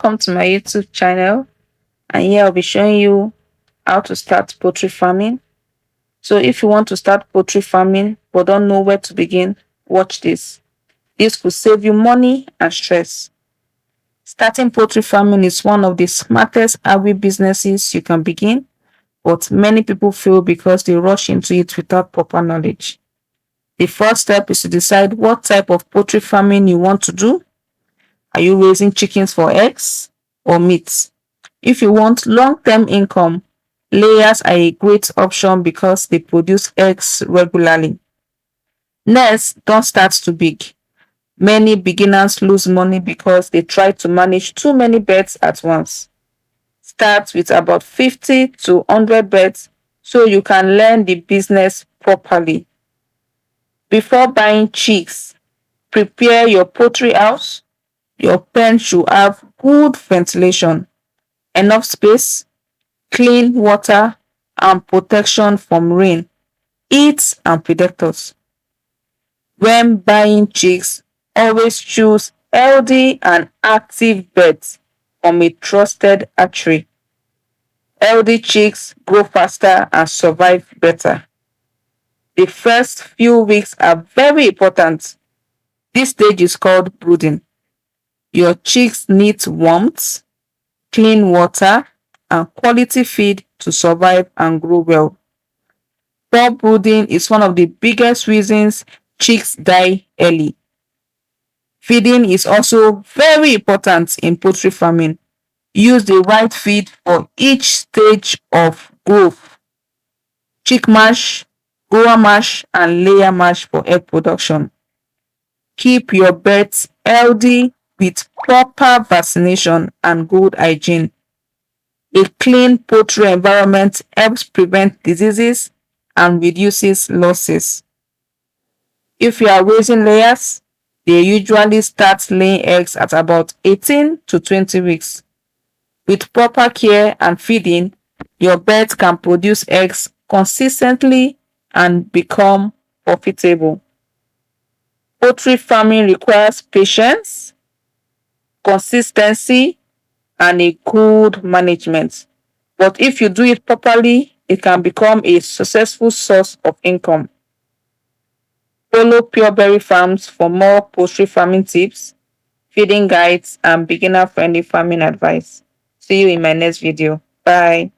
Welcome to my YouTube channel, and here I'll be showing you how to start poultry farming. So if you want to start poultry farming but don't know where to begin, watch this. This could save you money and stress. Starting poultry farming is one of the smartest agri businesses you can begin, but many people fail because they rush into it without proper knowledge. The first step is to decide what type of poultry farming you want to do. Are you raising chickens for eggs or meat? If you want long-term income, layers are a great option because they produce eggs regularly. Next, don't start too big. Many beginners lose money because they try to manage too many birds at once. Start with about 50 to 100 birds so you can learn the business properly. Before buying chicks, prepare your poultry house. Your pen should have good ventilation, enough space, clean water, and protection from rain, heat, and predators. When buying chicks, always choose healthy and active birds from a trusted hatchery. Healthy chicks grow faster and survive better. The first few weeks are very important. This stage is called brooding. Your chicks need warmth, clean water, and quality feed to survive and grow well. Poor brooding is one of the biggest reasons chicks die early. Feeding is also very important in poultry farming. Use the right feed for each stage of growth. Chick mash, grower mash, and layer mash for egg production. Keep your birds healthy with proper vaccination and good hygiene. A clean poultry environment helps prevent diseases and reduces losses. If you are raising layers, they usually start laying eggs at about 18 to 20 weeks. With proper care and feeding, your birds can produce eggs consistently and become profitable. Poultry farming requires patience, consistency, and a good management. But if you do it properly, it can become a successful source of income. Follow PureBerry Farms for more poultry farming tips, feeding guides, and beginner-friendly farming advice. See you in my next video. Bye.